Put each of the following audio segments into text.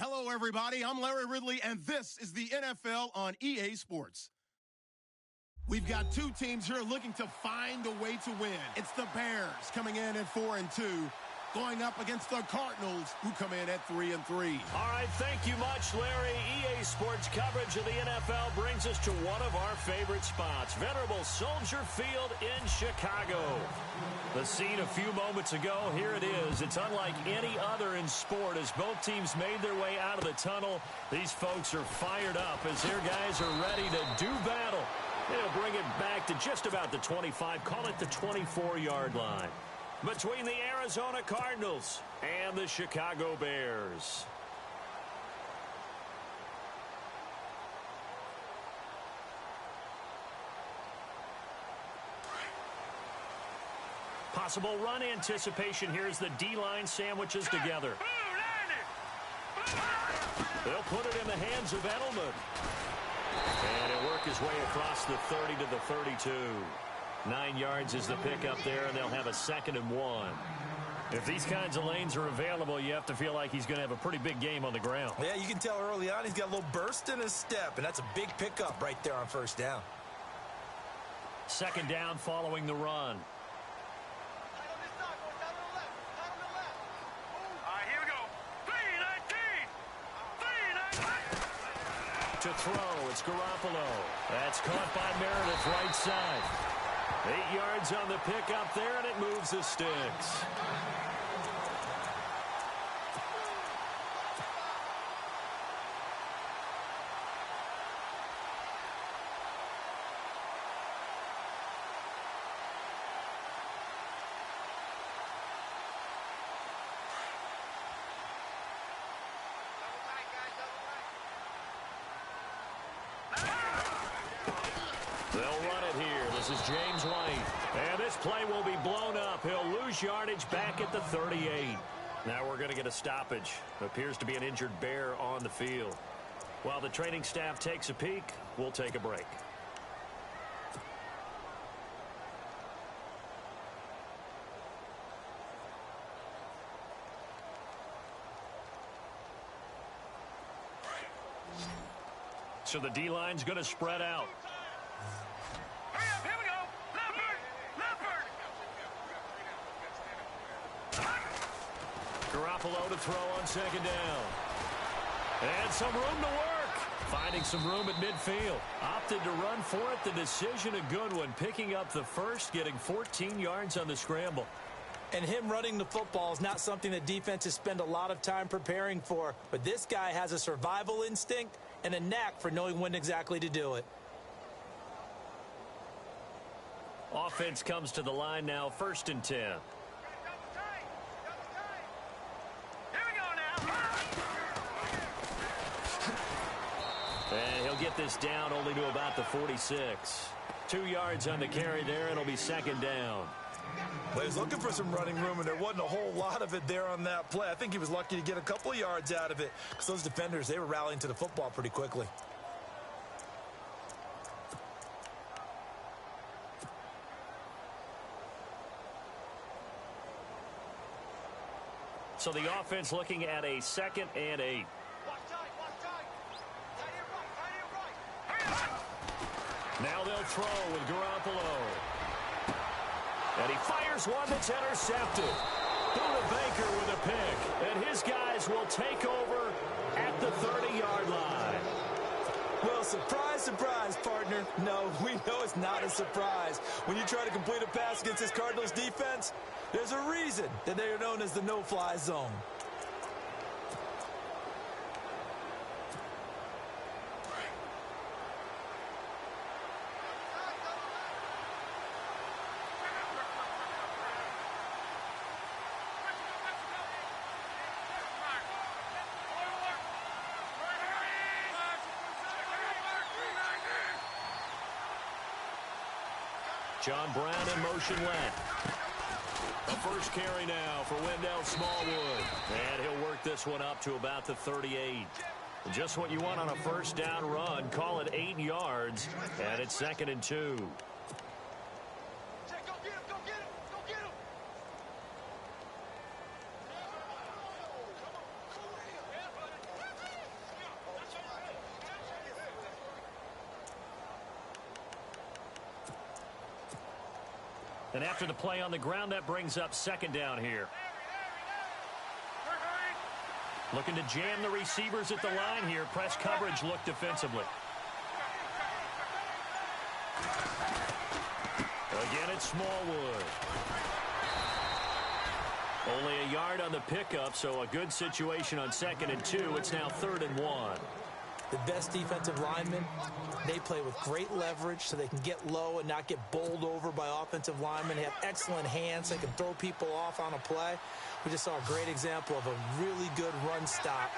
Hello, everybody. I'm Larry Ridley, and this is the NFL on EA Sports. We've got two teams here looking to find a way to win. It's the Bears coming in at 4-2, going up against the Cardinals, who come in at 3-3. All right, thank you much, Larry. EA Sports coverage of the NFL brings us to one of our favorite spots, venerable Soldier Field in Chicago. The scene a few moments ago, here it is. It's unlike any other in sport as both teams made their way out of the tunnel. These folks are fired up as their guys are ready to do battle. They'll bring it back to just about the 25, call it the 24-yard line, between the Arizona Cardinals and the Chicago Bears. Possible run anticipation here as the D-line sandwiches together. They'll put it in the hands of Edelman. And it'll work his way across the 30 to the 32. 9 yards is the pickup there, and they'll have a 2nd and 1. If these kinds of lanes are available, you have to feel like he's going to have a pretty big game on the ground. Yeah, you can tell early on he's got a little burst in his step, and that's a big pickup right there on first down. 2nd down following the run. To throw, it's Garoppolo. That's caught by Meredith, right side. 8 yards on the pickup there, and it moves the sticks. This is James White. And this play will be blown up. He'll lose yardage back at the 38. Now we're going to get a stoppage. Appears to be an injured Bear on the field. While the training staff takes a peek, we'll take a break. So the D-line's going to spread out. Garoppolo to throw on 2nd down. And some room to work. Finding some room at midfield. Opted to run for it. The decision a good one. Picking up the first, getting 14 yards on the scramble. And him running the football is not something that defenses spend a lot of time preparing for. But this guy has a survival instinct and a knack for knowing when exactly to do it. Offense comes to the line now, 1st and 10. And he'll get this down only to about the 46. 2 yards on the carry there, and it'll be 2nd down. Well, he was looking for some running room, and there wasn't a whole lot of it there on that play. I think he was lucky to get a couple of yards out of it because those defenders, they were rallying to the football pretty quickly. So the offense looking at a 2nd and 8. Now they'll throw with Garoppolo. And he fires one that's intercepted. Buda Baker with a pick. And his guys will take over at the 30-yard line. Well, surprise, surprise, partner. No, we know it's not a surprise. When you try to complete a pass against this Cardinals defense, there's a reason that they are known as the no-fly zone. John Brown in motion left. The first carry now for Wendell Smallwood. And he'll work this one up to about the 38. Just what you want on a first down run. Call it 8 yards. And it's 2nd and 2. And after the play on the ground, that brings up second down here. Looking to jam the receivers at the line here. Press coverage look defensively. Again, it's Smallwood. Only a yard on the pickup, so a good situation on 2nd and 2. It's now 3rd and 1. The best defensive linemen, they play with great leverage so they can get low and not get bowled over by offensive linemen. They have excellent hands. They can throw people off on a play. We just saw a great example of a really good run stop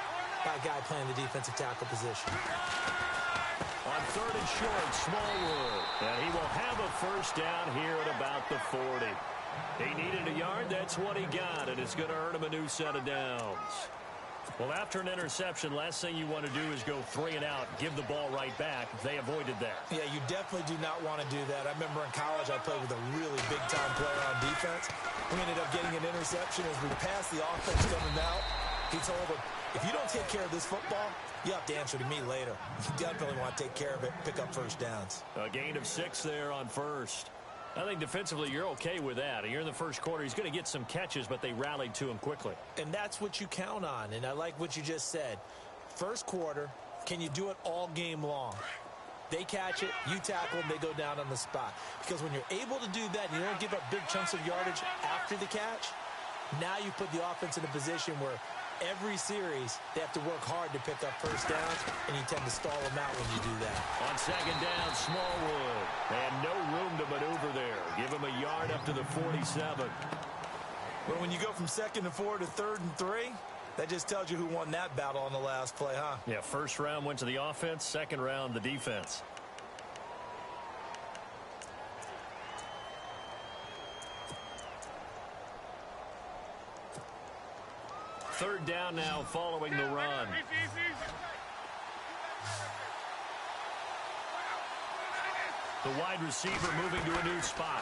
by a guy playing the defensive tackle position. On 3rd and short, Smallwood. And he will have a first down here at about the 40. He needed a yard. That's what he got, and it's going to earn him a new set of downs. Well, after an interception, last thing you want to do is go 3 and out, give the ball right back. They avoided that. Yeah, you definitely do not want to do that. I remember in college I played with a really big-time player on defense. We ended up getting an interception as we passed the offense coming out. He told him, if you don't take care of this football, you have to answer to me later. You definitely want to take care of it, pick up first downs. A gain of 6 there on first. I think defensively you're okay with that. Here in the first quarter, he's going to get some catches, but they rallied to him quickly. And that's what you count on, and I like what you just said. First quarter, can you do it all game long? They catch it, you tackle them, they go down on the spot. Because when you're able to do that, and you don't give up big chunks of yardage after the catch, now you put the offense in a position where every series they have to work hard to pick up first downs, and you tend to stall them out when you do that. On 2nd down, Smallwood. And no room to maneuver there. Give him a yard up to the 47. But when you go from 2nd and 4 to 3rd and 3, that just tells you who won that battle on the last play, huh? Yeah, first round went to the offense, second round the defense. Third down now following the run. The wide receiver moving to a new spot.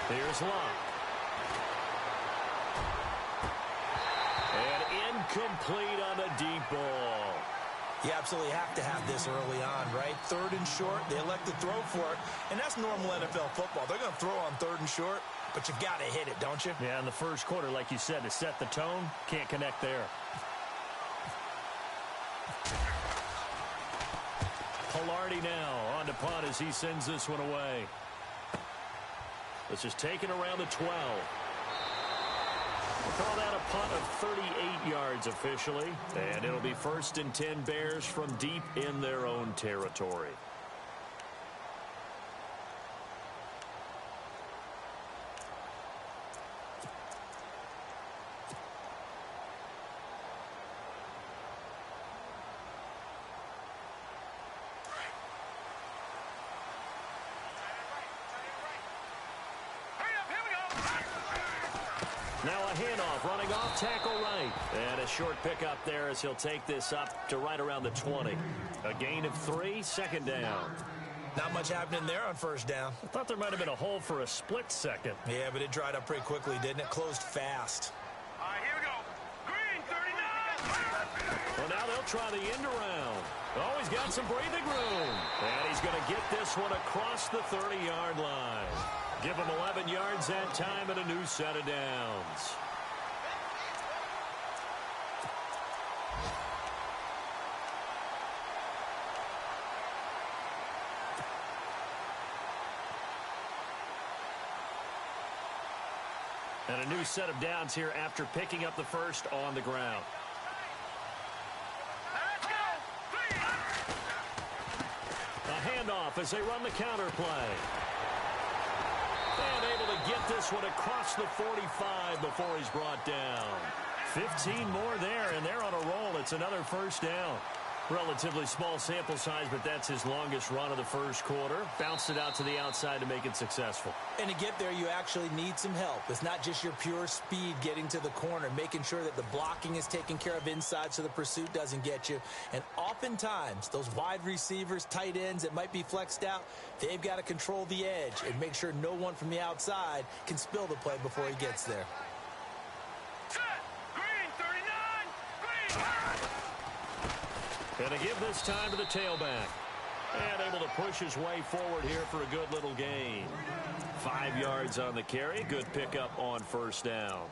Here's Locke. And incomplete on the deep ball. You absolutely have to have this early on, right? 3rd and short, they elect to throw for it, and that's normal NFL football. They're going to throw on 3rd and short, but you've got to hit it, don't you? Yeah, in the first quarter, like you said, to set the tone, can't connect there. Pilardi now on to punt as he sends this one away. This is taken around the 12. We'll call that a punt of 38 yards officially, and it'll be 1st and 10 Bears from deep in their own territory. Now a handoff, running off, tackle right. And a short pickup there as he'll take this up to right around the 20. A gain of 3, 2nd down. Not much happening there on first down. I thought there might have been a hole for a split second. Yeah, but it dried up pretty quickly, didn't it? Closed fast. All right, here we go. Green, 39. Well, now they'll try the end around. Oh, he's got some breathing room. And he's going to get this one across the 30-yard line. Give him 11 yards that time and a new set of downs. And a new set of downs here after picking up the first on the ground. A handoff as they run the counter play. And able to get this one across the 45 before he's brought down. 15 more there, and they're on a roll. It's another first down. Relatively small sample size, but that's his longest run of the first quarter. Bounced it out to the outside to make it successful. And to get there, you actually need some help. It's not just your pure speed getting to the corner, making sure that the blocking is taken care of inside so the pursuit doesn't get you. And oftentimes, those wide receivers, tight ends that might be flexed out, they've got to control the edge and make sure no one from the outside can spill the play before he gets there. And to give this time to the tailback. And able to push his way forward here for a good little gain. 5 yards on the carry. Good pickup on first down.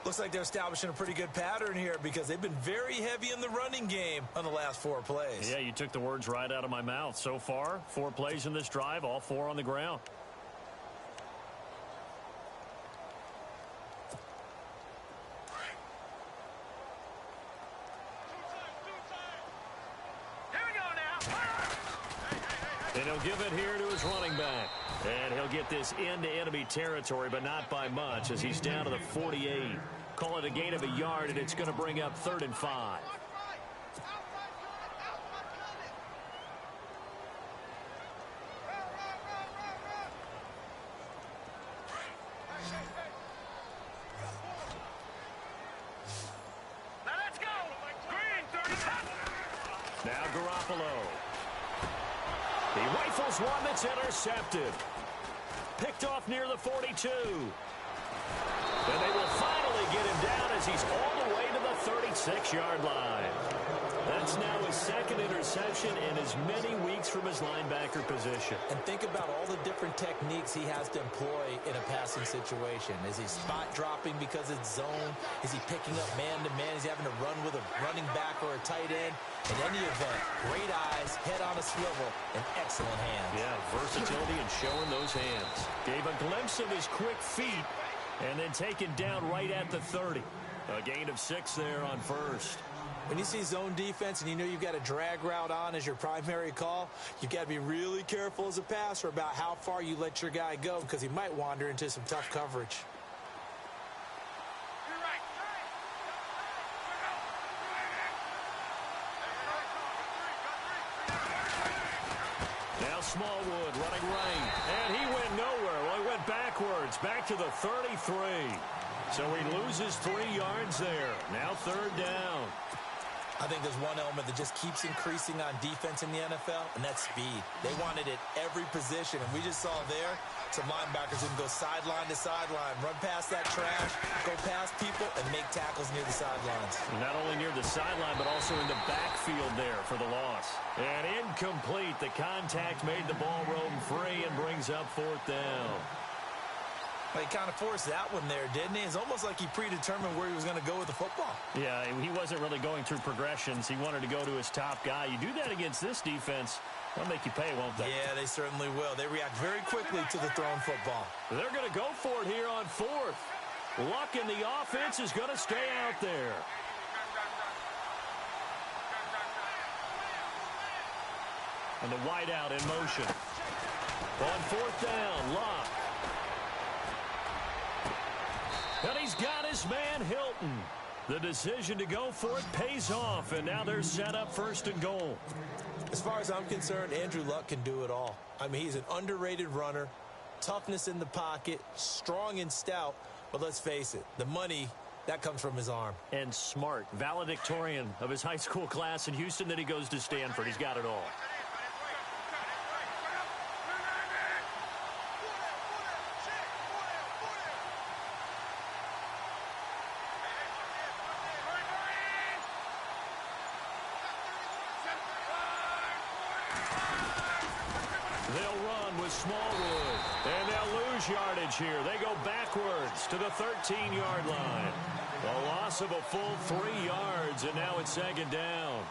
Looks like they're establishing a pretty good pattern here because they've been very heavy in the running game on the last 4 plays. Yeah, you took the words right out of my mouth. So far, 4 plays in this drive, all 4 on the ground. And he'll give it here to his running back. And he'll get this into enemy territory, but not by much as he's down to the 48. Call it a gain of a yard, and it's going to bring up 3rd and 5. Now Garoppolo. He rifles one that's intercepted. Picked off near the 42. And they will finally get him down as he's all the way to the 36-yard line. That's now his 2nd interception in as many weeks from his linebacker position. And think about all the different techniques he has to employ in a passing situation. Is he spot dropping because it's zone? Is he picking up man-to-man? Is he having to run with a running back or a tight end? In any event, great eyes, head on a swivel, and excellent hands. Yeah, versatility and showing those hands. Gave a glimpse of his quick feet and then taken down right at the 30. A gain of 6 there on first. When you see zone defense and you know you've got a drag route on as your primary call, you've got to be really careful as a passer about how far you let your guy go because he might wander into some tough coverage. Now Smallwood running right, and he went nowhere. Well, he went backwards, back to the 33. So he loses 3 yards there. Now 3rd down. I think there's one element that just keeps increasing on defense in the NFL, and that's speed. They want it at every position, and we just saw there some linebackers who can go sideline to sideline, run past that trash, go past people, and make tackles near the sidelines. Not only near the sideline, but also in the backfield there for the loss. And incomplete. The contact made the ball roam free and brings up 4th down. Well, he kind of forced that one there, didn't he? It's almost like he predetermined where he was going to go with the football. Yeah, he wasn't really going through progressions. He wanted to go to his top guy. You do that against this defense, they'll make you pay, won't they? Yeah, they certainly will. They react very quickly to the thrown football. They're going to go for it here on 4th. Luck in the offense is going to stay out there. And the wideout in motion. On 4th down, Luck. And he's got his man, Hilton. The decision to go for it pays off, and now they're set up 1st and goal. As far as I'm concerned, Andrew Luck can do it all. I mean, he's an underrated runner, toughness in the pocket, strong and stout, but let's face it, the money, that comes from his arm. And smart, valedictorian of his high school class in Houston, then he goes to Stanford. He's got it all. They'll run with Smallwood, and they'll lose yardage here. They go backwards to the 13-yard line. A loss of a full 3 yards, and now it's 2nd down.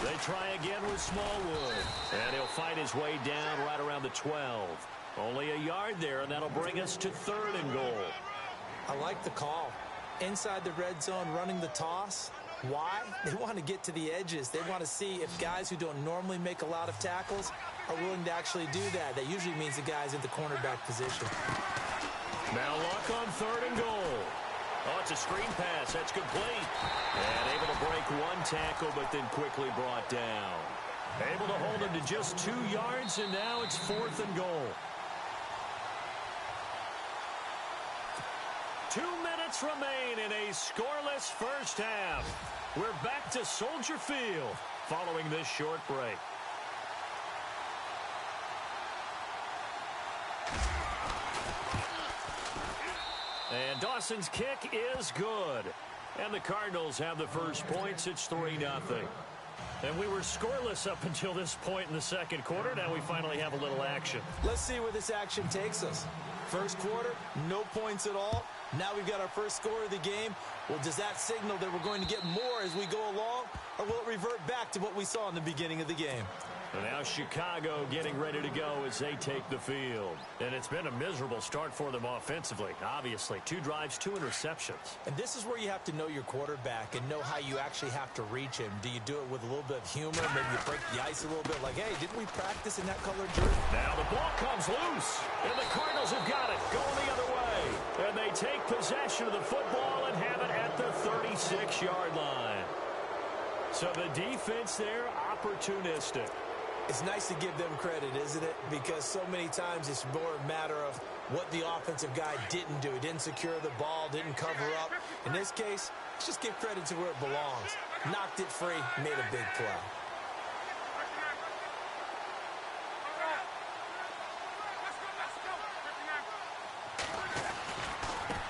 They try again with Smallwood, and he'll fight his way down right around the 12. Only a yard there, and that'll bring us to 3rd and goal. I like the call. Inside the red zone, running the toss. Why? They want to get to the edges. They want to see if guys who don't normally make a lot of tackles are willing to actually do that. That usually means the guy's in the cornerback position. Now Luck on 3rd and goal. Oh, it's a screen pass. That's complete. And able to break one tackle, but then quickly brought down. Able to hold him to just 2 yards, and now it's 4th and goal. minutes remain in a scoreless first half. We're back to Soldier Field following this short break. And Dawson's kick is good. And the Cardinals have the first points. It's 3-0. And we were scoreless up until this point in the second quarter. Now we finally have a little action. Let's see where this action takes us. First quarter, no points at all. Now we've got our first score of the game. Well, does that signal that we're going to get more as we go along? Or will it revert back to what we saw in the beginning of the game? And now Chicago getting ready to go as they take the field. And it's been a miserable start for them offensively, obviously. 2 drives, 2 interceptions. And this is where you have to know your quarterback and know how you actually have to reach him. Do you do it with a little bit of humor? Maybe you break the ice a little bit like, hey, didn't we practice in that colored jersey? Now the ball comes loose. And the Cardinals have got it going the other way. And they take possession of the football and have it at the 36-yard line. So the defense there, opportunistic. It's nice to give them credit, isn't it? Because so many times it's more a matter of what the offensive guy didn't do. He didn't secure the ball, didn't cover up. In this case, let's just give credit to where it belongs. Knocked it free, made a big play.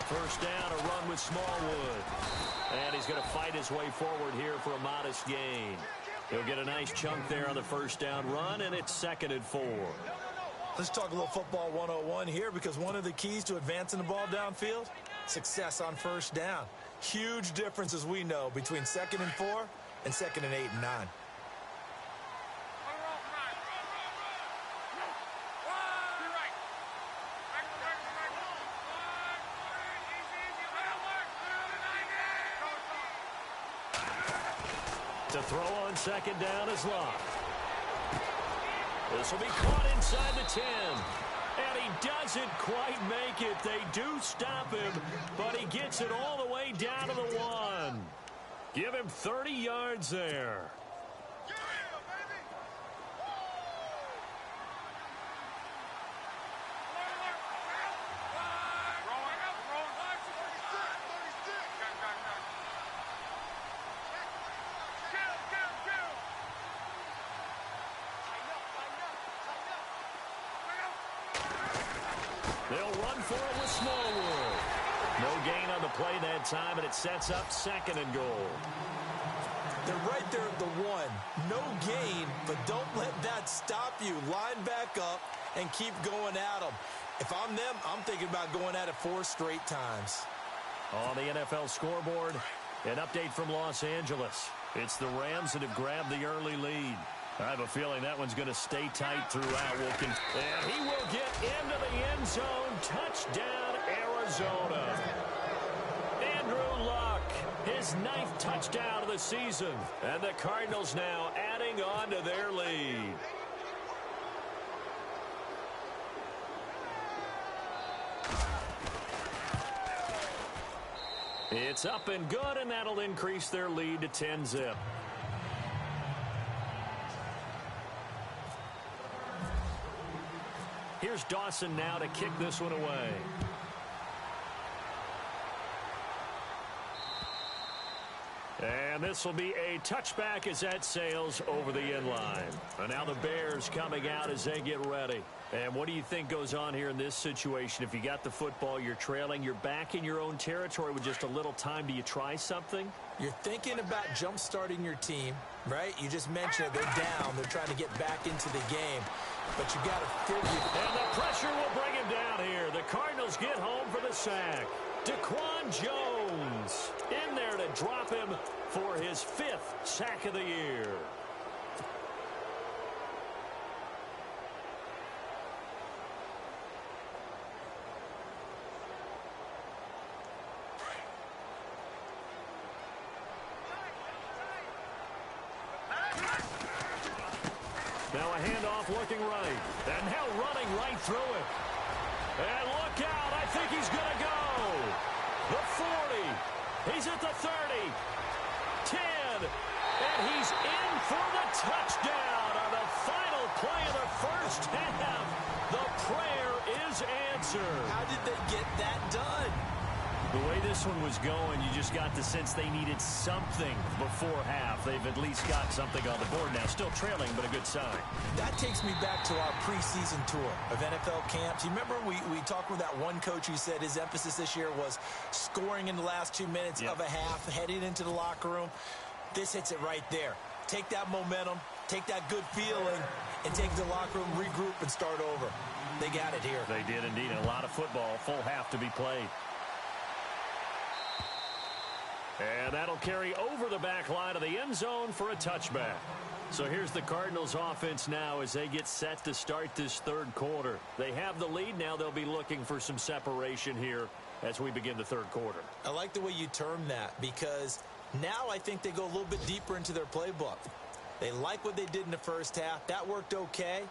First down, a run with Smallwood. And he's going to fight his way forward here for a modest gain. He'll get a nice chunk there on the first down run, and it's 2nd and 4. Let's talk a little football 101 here, because one of the keys to advancing the ball downfield, success on first down. Huge difference, as we know, between 2nd and 4 and 2nd and 8 and 9. To throw on 2nd down is Locke. This will be caught inside the 10. And he doesn't quite make it. They do stop him, but he gets it all the way down to the 1. Give him 30 yards there. They'll run for it with Smallwood. No gain on the play that time, and it sets up 2nd and goal. They're right there at the 1. No gain, but don't let that stop you. Line back up and keep going at them. If I'm them, I'm thinking about going at it 4 straight times. On the NFL scoreboard, an update from Los Angeles. It's the Rams that have grabbed the early lead. I have a feeling that one's going to stay tight throughout. And he will get into the end zone. Touchdown, Arizona. Andrew Luck, his 9th touchdown of the season. And the Cardinals now adding on to their lead. It's up and good, and that'll increase their lead to 10-zip. Here's Dawson now to kick this one away. And this will be a touchback as that sails over the end line. And now the Bears coming out as they get ready. And what do you think goes on here in this situation? If you got the football, you're trailing, you're back in your own territory with just a little time. Do you try something? You're thinking about jump-starting your team, right? You just mentioned it. They're down. They're trying to get back into the game. But you got to figure. And the pressure will bring him down here. The Cardinals get home for the sack. Daquan Jones in there to drop him for his 5th sack of the year. Now a handoff looking right. And now running right through it. And look out. I think he's going to go. The 40. He's at the 30. 10. And he's in for the touchdown on the final play of the first half. The prayer is answered. How did they get that done? The way this one was going, you just got the sense they needed something before half. They've at least got something on the board now. Still trailing, but a good sign. That takes me back to our preseason tour of NFL camps. You remember we talked with that one coach who said his emphasis this year was scoring in the last 2 minutes of a half, heading into the locker room. This hits it right there. Take that momentum, take that good feeling, and take the locker room, regroup, and start over. They got it here. They did indeed. A lot of football, full half to be played. And that'll carry over the back line of the end zone for a touchback. So here's the Cardinals offense now as they get set to start this third quarter. They have the lead. Now they'll be looking for some separation here as we begin the third quarter. I like the way you term that because now I think they go a little bit deeper into their playbook. They like what they did in the first half. That worked okay.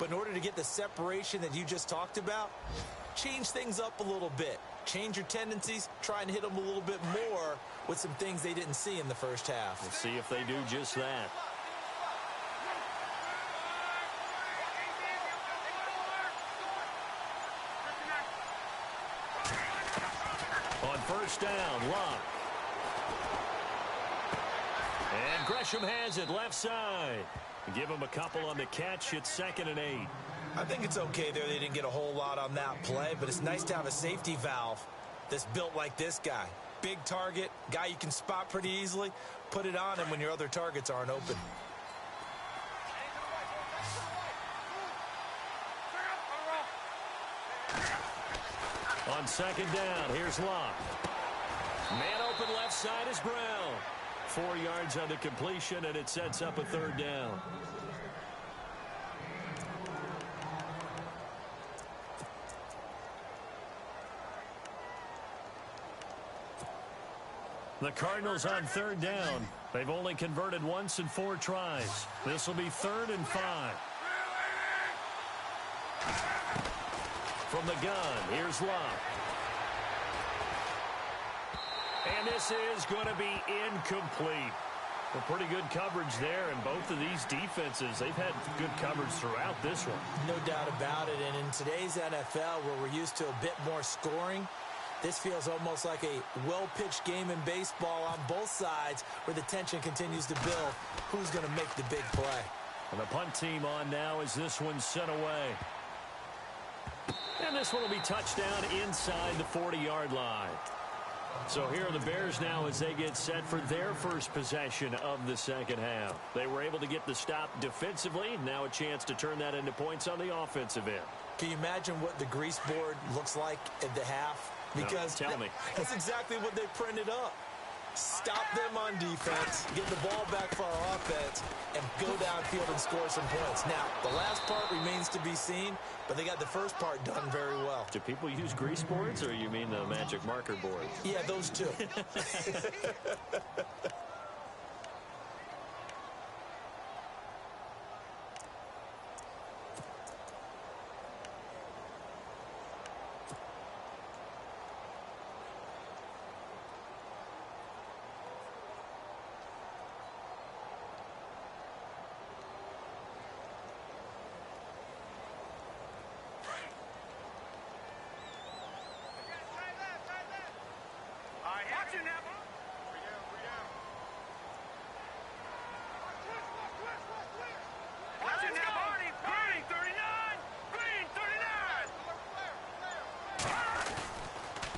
But in order to get the separation that you just talked about, change things up a little bit. Change your tendencies. Try and hit them a little bit more with some things they didn't see in the first half. We'll see if they do just that. On first down, Locke. And Gresham has it left side. Give him a couple on the catch. It's 2nd and 8. I think it's okay there. They didn't get a whole lot on that play, but it's nice to have a safety valve that's built like this guy. Big target, guy you can spot pretty easily. Put it on him when your other targets aren't open. On 2nd down, here's Locke. Man open left side is Brown. 4 yards on the completion, and it sets up a 3rd down. The Cardinals on 3rd down. They've only converted once in 4 tries. This will be 3rd and 5. From the gun, here's Locke. And this is going to be incomplete. Well, pretty good coverage there, and both of these defenses, they've had good coverage throughout this one. No doubt about it, and in today's NFL, where we're used to a bit more scoring, this feels almost like a well-pitched game in baseball on both sides where the tension continues to build. Who's going to make the big play? And the punt team on now as this one's sent away. And this one will be touchdown inside the 40-yard line. So here are the Bears now as they get set for their first possession of the second half. They were able to get the stop defensively. Now a chance to turn that into points on the offensive end. Can you imagine what the grease board looks like at the half? Because no, tell me. That's exactly what they printed up. Stop them on defense, get the ball back for our offense, and go downfield and score some points. Now, the last part remains to be seen, but they got the first part done very well. Do people use grease boards, or you mean the magic marker board? Yeah, those two.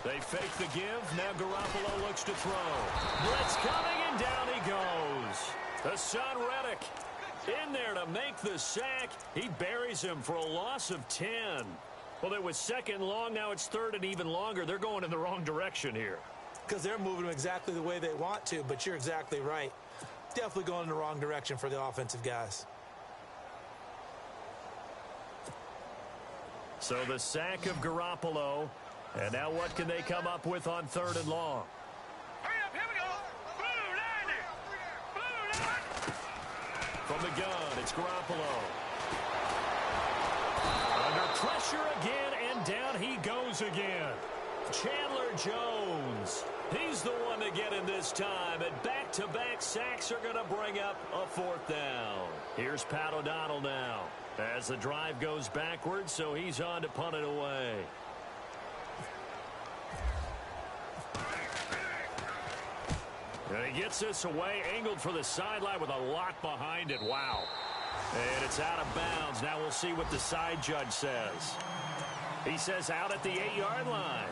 They fake the give. Now Garoppolo looks to throw. Blitz coming, and down he goes. Hassan Reddick in there to make the sack. He buries him for a loss of 10. Well, it was 2nd long. Now it's 3rd and even longer. They're going in the wrong direction here. Because they're moving them exactly the way they want to, but you're exactly right. Definitely going in the wrong direction for the offensive guys. So the sack of Garoppolo. And now what can they come up with on 3rd and long? Hurry up, here we go. Blue line. From the gun, it's Garoppolo. Under pressure again, and down he goes again. Chandler Jones. He's the one to get in this time, and back-to-back sacks are going to bring up a 4th down. Here's Pat O'Donnell now as the drive goes backwards, so he's on to punt it away. And he gets this away, angled for the sideline with a lot behind it. Wow. And it's out of bounds. Now we'll see what the side judge says. He says out at the 8-yard line.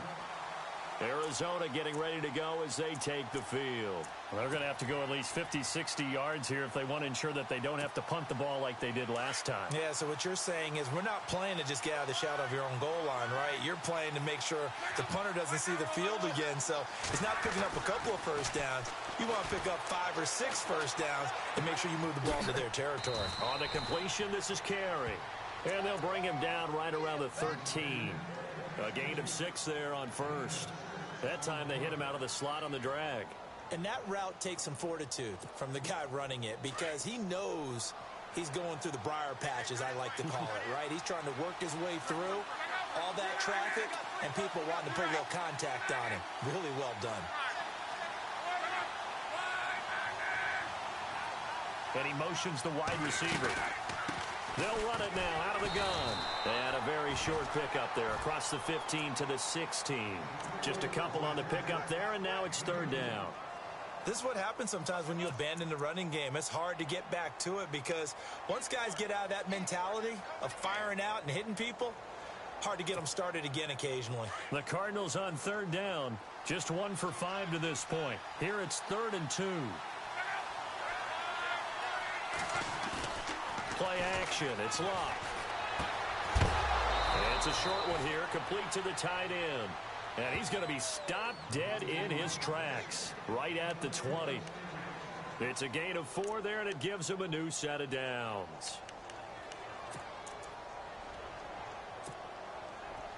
Arizona getting ready to go as they take the field. Well, they're going to have to go at least 50, 60 yards here if they want to ensure that they don't have to punt the ball like they did last time. Yeah, so what you're saying is we're not playing to just get out of the shadow of your own goal line, right? You're playing to make sure the punter doesn't see the field again. So it's not picking up a couple of first downs. You want to pick up 5 or 6 first downs and make sure you move the ball to their territory. On the completion, this is Carey. And they'll bring him down right around the 13. A gain of 6 there on first. That time they hit him out of the slot on the drag. And that route takes some fortitude from the guy running it because he knows he's going through the briar patch, as I like to call it, right? He's trying to work his way through all that traffic and people wanting to put a little contact on him. Really well done. And he motions the wide receiver. They'll run it now out of the gun. And a very short pickup there across the 15 to the 16. Just a couple on the pickup there, and now it's 3rd down. This is what happens sometimes when you abandon the running game. It's hard to get back to it because once guys get out of that mentality of firing out and hitting people, hard to get them started again occasionally. The Cardinals on 3rd down. Just 1 for 5 to this point. Here it's 3rd and 2. Play action. It's Locke. And it's a short one here, complete to the tight end. And he's going to be stopped dead in his tracks, right at the 20. It's a gain of 4 there, and it gives him a new set of downs.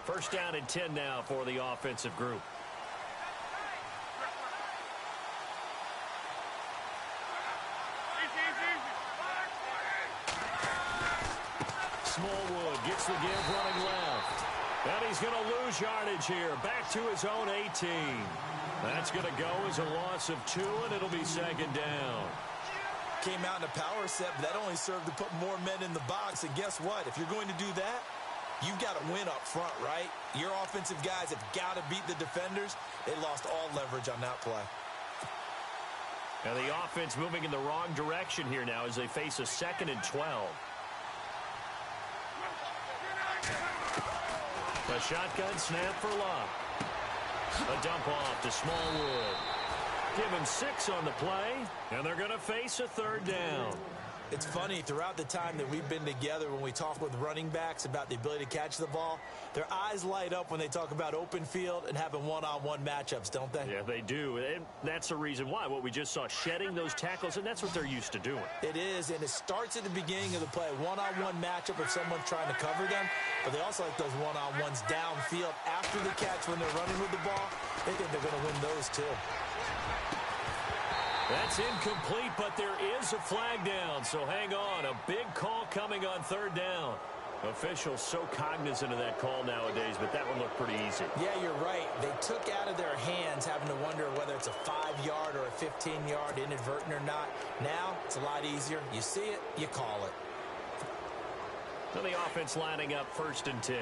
1st down and 10 now for the offensive group. Smallwood gets the give running left. And he's going to lose yardage here. Back to his own 18. That's going to go as a loss of 2, and it'll be 2nd down. Came out in a power set, but that only served to put more men in the box. And guess what? If you're going to do that, you've got to win up front, right? Your offensive guys have got to beat the defenders. They lost all leverage on that play. And the offense moving in the wrong direction here now as they face a 2nd and 12. A shotgun snap for Locke. A dump off to Smallwood. Give him 6 on the play, and they're going to face a 3rd down. It's funny, throughout the time that we've been together, when we talk with running backs about the ability to catch the ball, their eyes light up when they talk about open field and having one-on-one matchups, don't they? Yeah, they do. And that's the reason why. What we just saw, shedding those tackles, and that's what they're used to doing. It is, and it starts at the beginning of the play. One-on-one matchup if someone's trying to cover them, but they also like those one-on-ones downfield after the catch when they're running with the ball. They think they're going to win those too. That's incomplete, but there is a flag down, so hang on. A big call coming on 3rd down. Officials so cognizant of that call nowadays, but that one looked pretty easy. Yeah, you're right. They took out of their hands having to wonder whether it's a 5-yard or a 15-yard inadvertent or not. Now, it's a lot easier. You see it, you call it. So the offense lining up 1st and 10.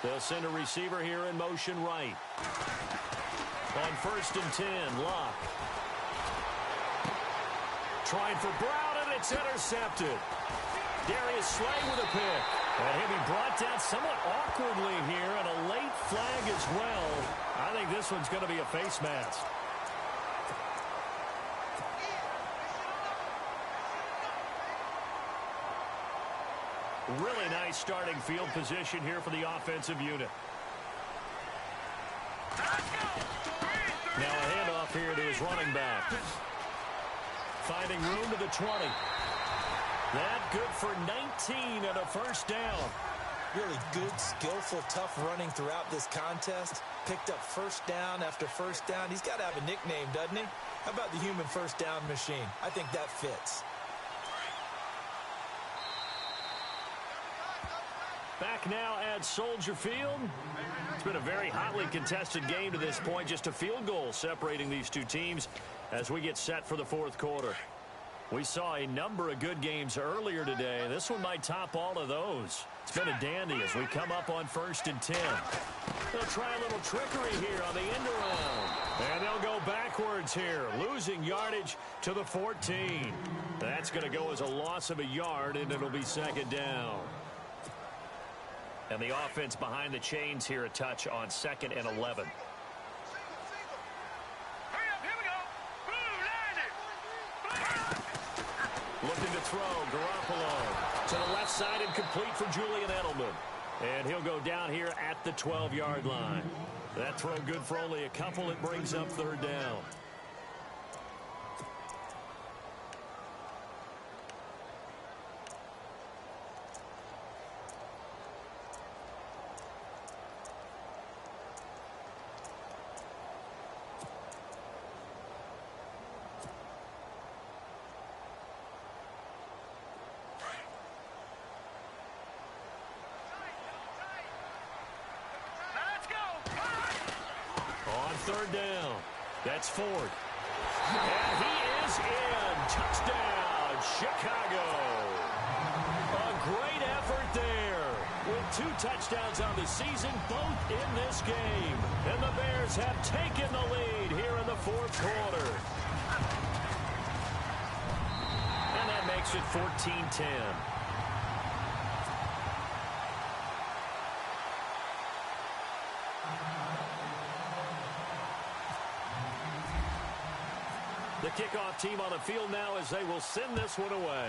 They'll send a receiver here in motion right. On 1st and 10, Locke. Trying for Brown, and it's intercepted. Darius Slay with a pick. And he'll be brought down somewhat awkwardly here, and a late flag as well. I think this one's going to be a face mask. Really nice starting field position here for the offensive unit. Now a handoff here to his running back. Finding room to the 20. That good for 19 and a 1st down. Really good, skillful, tough running throughout this contest. Picked up 1st down after 1st down. He's got to have a nickname, doesn't he? How about the human 1st down machine? I think that fits. Back now at Soldier Field. It's been a very hotly contested game to this point. Just a field goal separating these two teams as we get set for the 4th quarter. We saw a number of good games earlier today. This one might top all of those. It's been a dandy as we come up on 1st and 10. They'll try a little trickery here on the end around. And they'll go backwards here, losing yardage to the 14. That's going to go as a loss of a yard, and it'll be 2nd down. And the offense behind the chains here a touch on 2nd and 11. Looking to throw, Garoppolo to the left side and complete for Julian Edelman. And he'll go down here at the 12-yard line. That throw good for only a couple. It brings up 3rd down. On 3rd down, that's Ford. And he is in. Touchdown, Chicago. A great effort there. With 2 touchdowns on the season, both in this game. And the Bears have taken the lead here in the 4th quarter. And that makes it 14-10. The kickoff team on the field now as they will send this one away.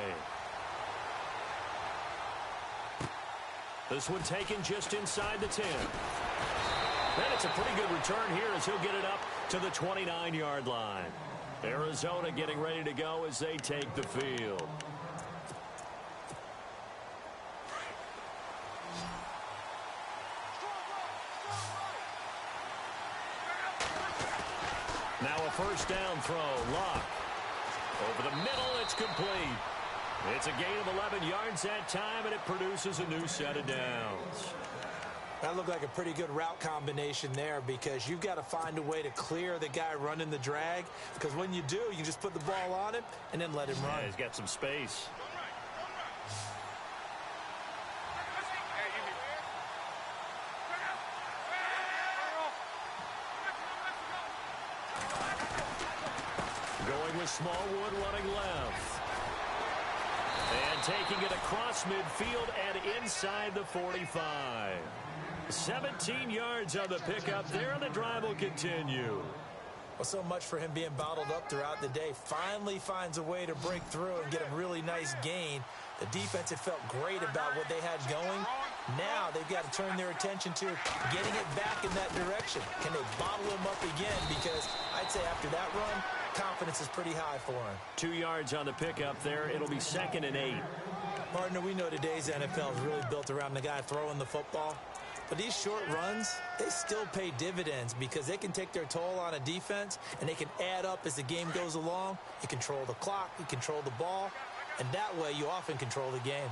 This one taken just inside the 10. And it's a pretty good return here as he'll get it up to the 29-yard line. Arizona getting ready to go as they take the field. Now a 1st down throw. Luck. Over the middle, it's complete. It's a gain of 11 yards that time, and it produces a new set of downs. That looked like a pretty good route combination there because you've got to find a way to clear the guy running the drag, because when you do, you just put the ball on him and then let him run. Yeah, he's got some space. Going with Smallwood running left. And taking it across midfield and inside the 45. 17 yards on the pickup there, and the drive will continue. Well, so much for him being bottled up throughout the day. Finally finds a way to break through and get a really nice gain. The defense had felt great about what they had going. Now they've got to turn their attention to getting it back in that direction. Can they bottle him up again? Because I'd say after that run, confidence is pretty high for him. 2 yards on the pickup there. It'll be 2nd and 8. Partner, we know today's NFL is really built around the guy throwing the football. But these short runs, they still pay dividends because they can take their toll on a defense and they can add up as the game goes along. You control the clock, you control the ball, and that way you often control the game.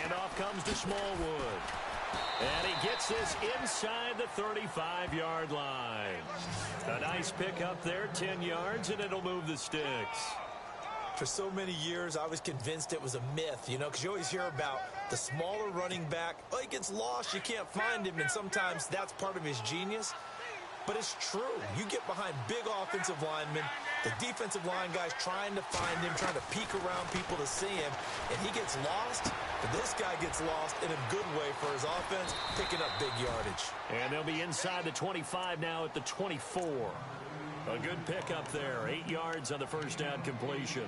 And off comes to Smallwood. And he gets this inside the 35-yard line. A nice pickup there, 10 yards, and it'll move the sticks. For so many years, I was convinced it was a myth, you know, because you always hear about the smaller running back. Oh, he gets lost, you can't find him, and sometimes that's part of his genius. But it's true. You get behind big offensive linemen, the defensive line guys trying to find him, trying to peek around people to see him, and he gets lost. But this guy gets lost in a good way for his offense, picking up big yardage. And they'll be inside the 25 now at the 24. A good pickup there, 8 yards on the first down completion.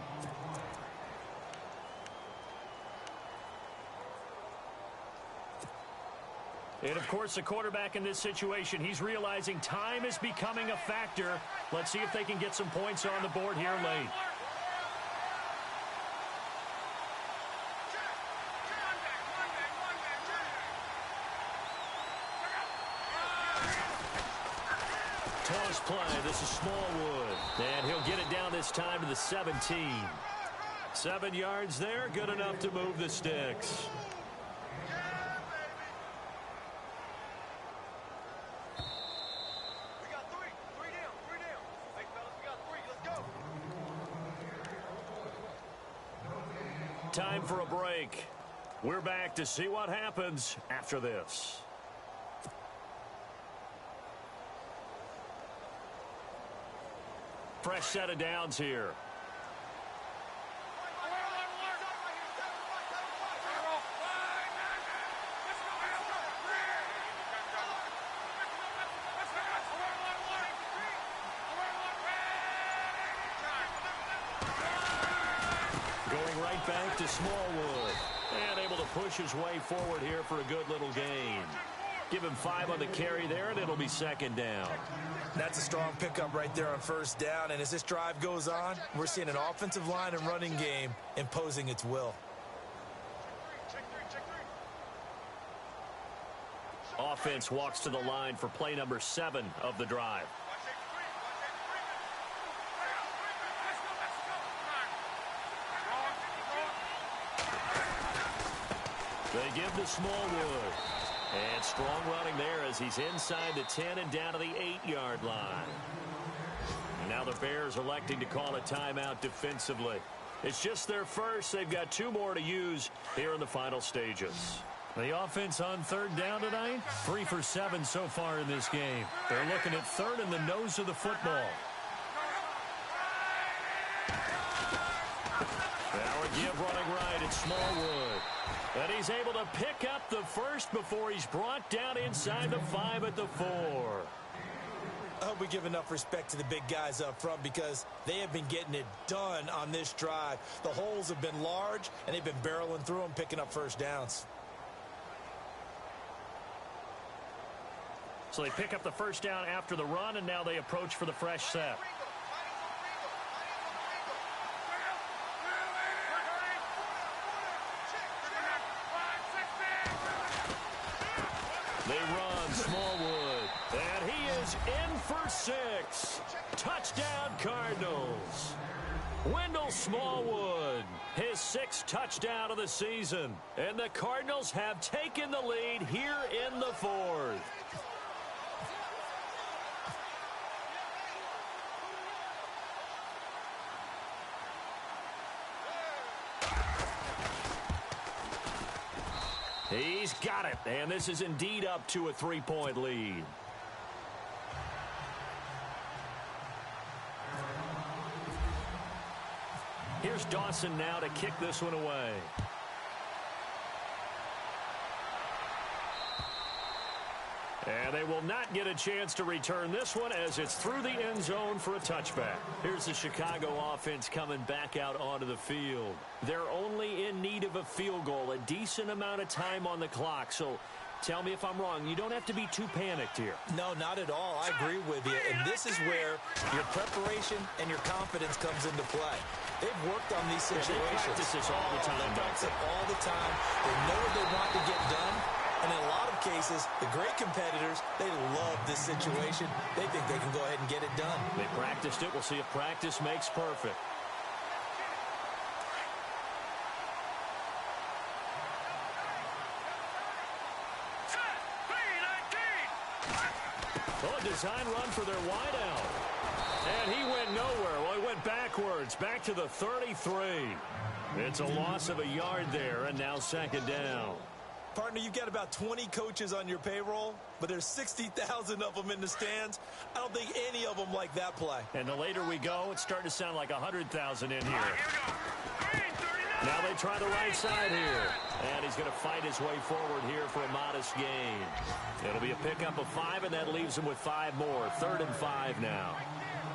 And, of course, the quarterback in this situation, he's realizing time is becoming a factor. Let's see if they can get some points on the board here late. Toss play. This is Smallwood. And he'll get it down this time to the 17. 7 yards there, good enough to move the sticks. time for a break. We're back to see what happens after this. Fresh set of downs here. Going right back to Smallwood. And able to push his way forward here for a good little gain. Give him 5 on the carry there, and it'll be second down. That's a strong pickup right there on first down. And as this drive goes on, we're seeing an offensive line and running game imposing its will. Offense walks to the line for play number 7 of the drive. They give to Smallwood. And strong running there as he's inside the 10 and down to the 8-yard line. And now the Bears electing to call a timeout defensively. It's just their first. They've got 2 more to use here in the final stages. The offense on third down tonight, 3 for 7 so far in this game. They're looking at third in the nose of the football. Now a give running right at Smallwood. And he's able to pick up the first before he's brought down inside the 5 at the 4. I hope we give enough respect to the big guys up front because they have been getting it done on this drive. The holes have been large, and they've been barreling through them, picking up first downs. So they pick up the first down after the run, and now they approach for the fresh set. They run Smallwood, and he is in for 6. Touchdown, Cardinals. Wendell Smallwood, his 6th touchdown of the season. And the Cardinals have taken the lead here in the 4th. He's got it, and this is indeed up to a 3-point lead. Here's Dawson now to kick this one away. And they will not get a chance to return this one as it's through the end zone for a touchback. Here's the Chicago offense coming back out onto the field. They're only in need of a field goal, a decent amount of time on the clock. So tell me if I'm wrong. You don't have to be too panicked here. No, not at all. I agree with you. And this is where your preparation and your confidence comes into play. They've worked on these situations. They practice this all the time. They practice it all the time. They know what they want to get done. And in a lot of cases, the great competitors, they love this situation. They think they can go ahead and get it done. They practiced it. We'll see if practice makes perfect. Well, a design run for their wideout. And he went nowhere. Well, he went backwards, back to the 33. It's a loss of a yard there, and now second down. Partner, you've got about 20 coaches on your payroll, but there's 60,000 of them in the stands. I don't think any of them like that play. And the later we go, it's starting to sound like 100,000 in here. Now they try the right side here. And he's going to fight his way forward here for a modest gain. It'll be a pickup of 5, and that leaves him with 5 more. 3rd and 5 now.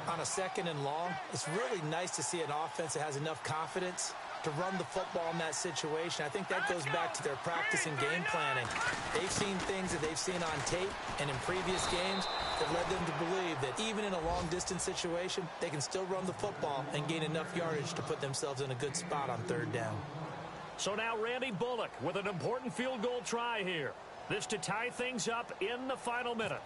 On a 2nd and long, it's really nice to see an offense that has enough confidence to run the football in that situation. I think that goes back to their practice and game planning. They've seen things that they've seen on tape and in previous games that led them to believe that even in a long-distance situation, they can still run the football and gain enough yardage to put themselves in a good spot on 3rd down. So now Randy Bullock with an important field goal try here. This to tie things up in the final minute.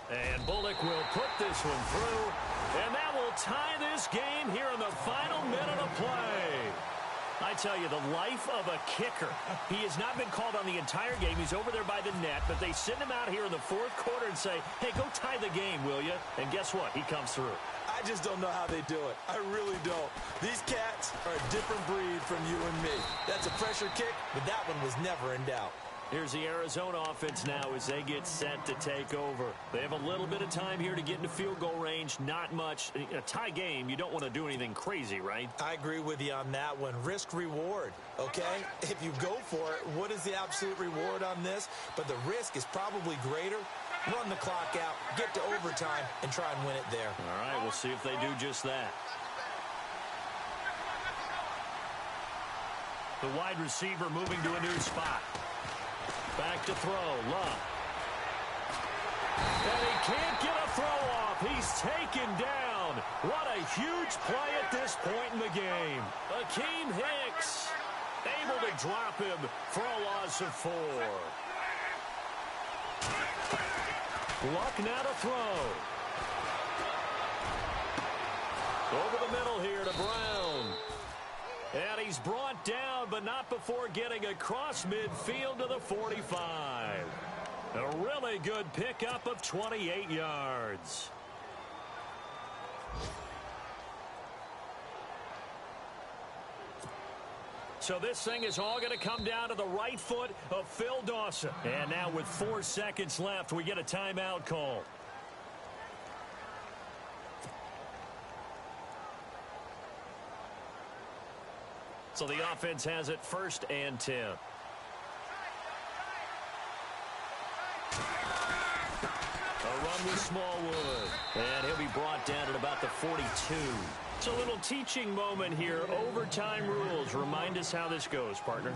And Bullock will put this one through. And that will tie this game here in the final minute of play. I tell you, the life of a kicker. He has not been called on the entire game. He's over there by the net, but they send him out here in the fourth quarter and say, hey, go tie the game, will you? And guess what? He comes through. I just don't know how they do it. I really don't. These cats are a different breed from you and me. That's a pressure kick, but that one was never in doubt. Here's the Arizona offense now as they get set to take over. They have a little bit of time here to get into field goal range. Not much. In a tie game, you don't want to do anything crazy, right? I agree with you on that one. Risk-reward, okay? If you go for it, what is the absolute reward on this? But the risk is probably greater. Run the clock out, get to overtime, and try and win it there. All right, we'll see if they do just that. The wide receiver moving to a new spot. Back to throw, Love. And he can't get a throw off. He's taken down. What a huge play at this point in the game. Akeem Hicks able to drop him for a loss of 4. Luck now to throw. Over the middle here to Brown. And he's brought down, but not before getting across midfield to the 45. A really good pickup of 28 yards. So this thing is all going to come down to the right foot of Phil Dawson. And now with 4 seconds left, we get a timeout call. So the offense has it 1st and 10. A run with Smallwood. And he'll be brought down at about the 42. It's a little teaching moment here. Overtime rules. Remind us how this goes, partner.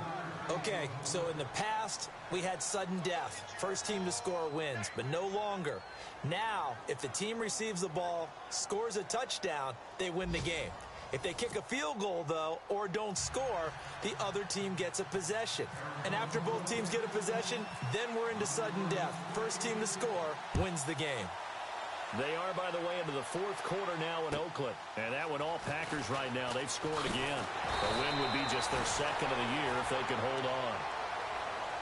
Okay, so in the past, we had sudden death. First team to score wins, but no longer. Now, if the team receives the ball, scores a touchdown, they win the game. If they kick a field goal, though, or don't score, the other team gets a possession. And after both teams get a possession, then we're into sudden death. First team to score wins the game. They are, by the way, into the 4th quarter now in Oakland. And that one, all Packers right now. They've scored again. A win would be just their 2nd of the year if they could hold on.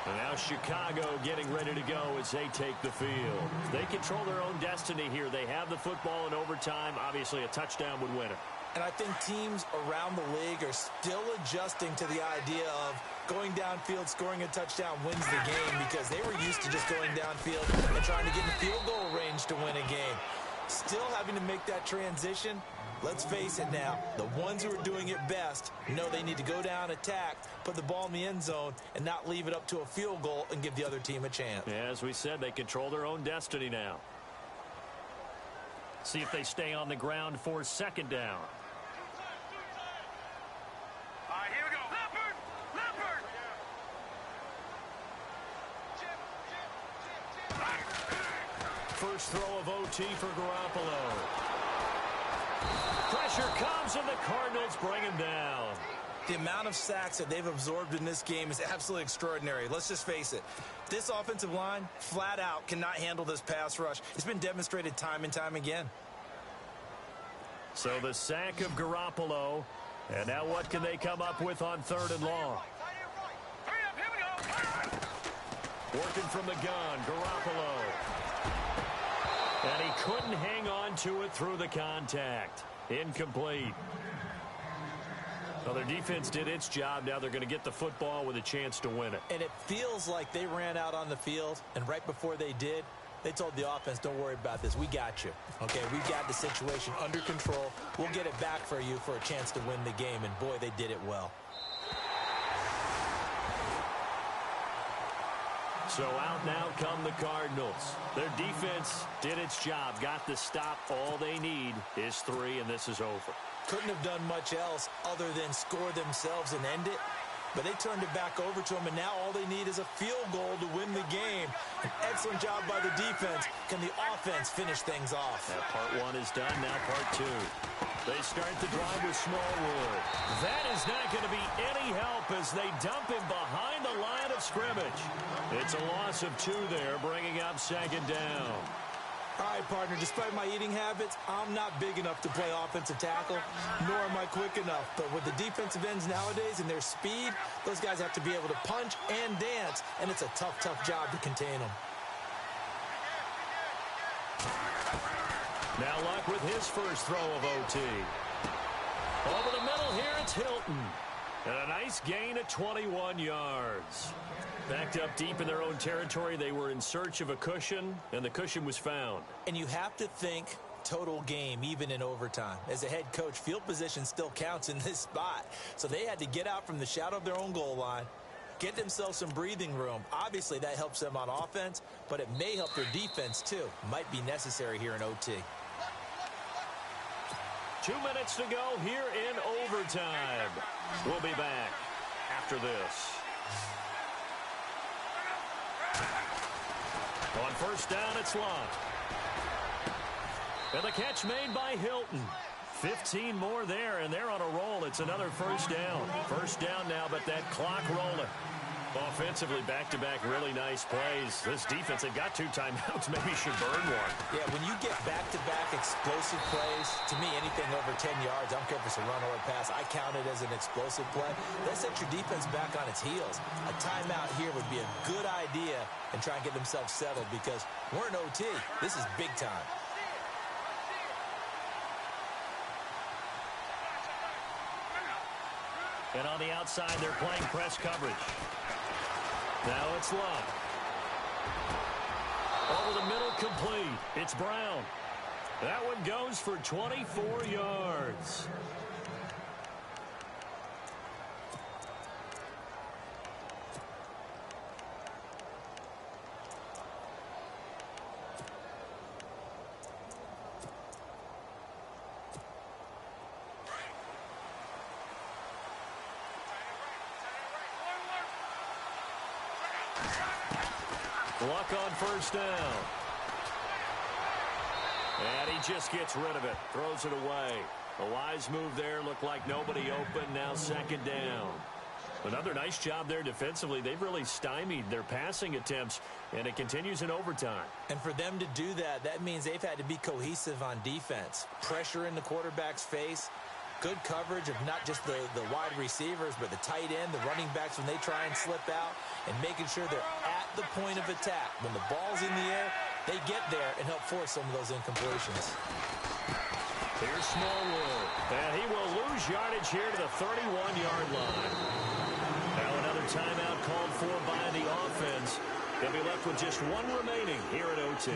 And now Chicago getting ready to go as they take the field. They control their own destiny here. They have the football in overtime. Obviously, a touchdown would win it. And I think teams around the league are still adjusting to the idea of going downfield, scoring a touchdown wins the game, because they were used to just going downfield and trying to get in field goal range to win a game. Still having to make that transition. Let's face it now, the ones who are doing it best know they need to go down, attack, put the ball in the end zone, and not leave it up to a field goal and give the other team a chance. Yeah, as we said, they control their own destiny now. See if they stay on the ground for 2nd down. Here we go. Leopard! First throw of OT for Garoppolo. Pressure comes, and the Cardinals bring him down. The amount of sacks that they've absorbed in this game is absolutely extraordinary. Let's just face it. This offensive line, flat out, cannot handle this pass rush. It's been demonstrated time and time again. So the sack of Garoppolo. And now what can they come up with on 3rd and long? Hurry up, here we go. Working from the gun, Garoppolo. And he couldn't hang on to it through the contact. Incomplete. Well, their defense did its job. Now they're going to get the football with a chance to win it. And it feels like they ran out on the field, and right before they did, they told the offense, don't worry about this. We got you. Okay, we got the situation under control. We'll get it back for you for a chance to win the game. And, boy, they did it well. So out now come the Cardinals. Their defense did its job, got the stop. All they need is 3, and this is over. Couldn't have done much else other than score themselves and end it. But they turned it back over to them, and now all they need is a field goal to win the game. An excellent job by the defense. Can the offense finish things off? Now part 1 is done, now part 2. They start the drive with Smallwood. That is not going to be any help as they dump him behind the line of scrimmage. It's a loss of 2 there, bringing up 2nd down. All right, partner, despite my eating habits, I'm not big enough to play offensive tackle, nor am I quick enough. But with the defensive ends nowadays and their speed, those guys have to be able to punch and dance, and it's a tough, tough job to contain them. Now Luck with his first throw of OT. Over the middle here, it's Hilton. And a nice gain of 21 yards. Backed up deep in their own territory, they were in search of a cushion, and the cushion was found. And you have to think total game, even in overtime. As a head coach, field position still counts in this spot. So they had to get out from the shadow of their own goal line, get themselves some breathing room. Obviously, that helps them on offense, but it may help their defense, too. Might be necessary here in OT. 2 minutes to go here in overtime. We'll be back after this. On first down, it's Lott. And the catch made by Hilton. 15 more there, and they're on a roll. It's another first down. First down now, but that clock rolling. Offensively, back-to-back, really nice plays. This defense, they've got 2 timeouts. Maybe should burn one. Yeah, when you get back-to-back explosive plays, to me, anything over 10 yards, I don't care if it's a run or a pass, I count it as an explosive play. That sets your defense back on its heels. A timeout here would be a good idea and try and get themselves settled because we're in OT. This is big time. And on the outside, they're playing press coverage. Now it's Lott. Over the middle, complete. It's Brown. That one goes for 24 yards. Luck on first down. And he just gets rid of it. Throws it away. A wise move there. Looked like nobody open. Now second down. Another nice job there defensively. They've really stymied their passing attempts, and it continues in overtime. And for them to do that, that means they've had to be cohesive on defense. Pressure in the quarterback's face. Good coverage of not just the wide receivers, but the tight end, the running backs when they try and slip out, and making sure they're at the point of attack. When the ball's in the air, they get there and help force some of those incompletions. Here's Smallwood. And he will lose yardage here to the 31-yard line. Now another timeout called for by the offense. They'll be left with just 1 remaining here at OT.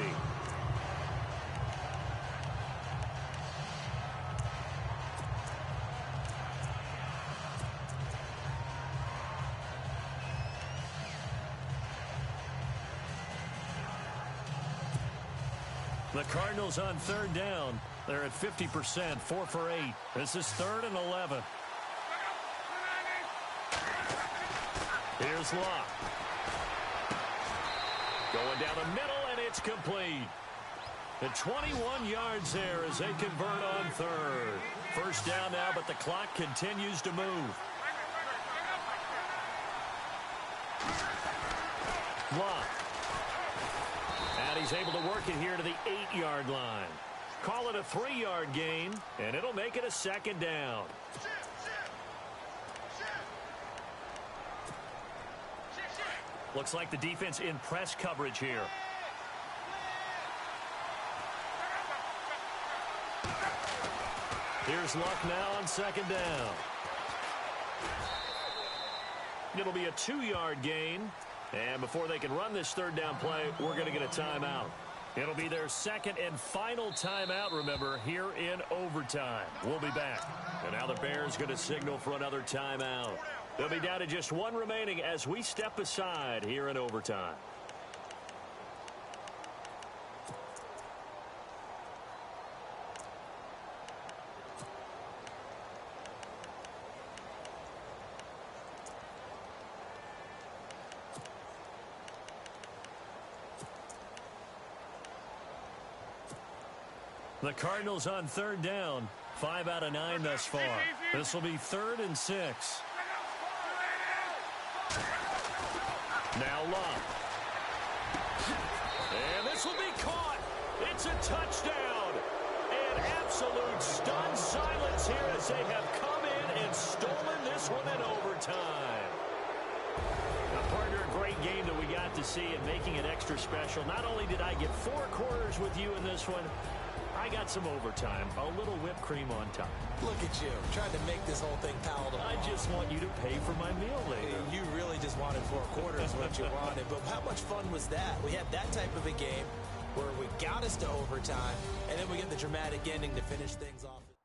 The Cardinals on third down. They're at 50%, 4 for 8. This is 3rd and 11. Here's Lott. Going down the middle, and it's complete. And 21 yards there as they convert on 3rd. First down now, but the clock continues to move. Lott. And he's able to work it here to the 8-yard line. Call it a 3-yard gain, and it'll make it a second down. Looks like the defense in press coverage here. Here's Luck now on second down. It'll be a 2-yard gain. And before they can run this third down play, we're going to get a timeout. It'll be their second and final timeout, remember, here in overtime. We'll be back. And now the Bears going to signal for another timeout. They'll be down to just 1 remaining as we step aside here in overtime. The Cardinals on third down. 5 out of 9 thus far. This will be 3rd and 6. Now Lott. And this will be caught. It's a touchdown. And absolute stunned silence here as they have come in and stolen this one in overtime. Now, partner, a great game that we got to see and making it extra special. Not only did I get 4 quarters with you in this one, I got some overtime, a little whipped cream on top. Look at you, trying to make this whole thing palatable. I just want you to pay for my meal later. You really just wanted 4 quarters what you wanted. But how much fun was that? We had that type of a game where we got us to overtime, and then we get the dramatic ending to finish things off.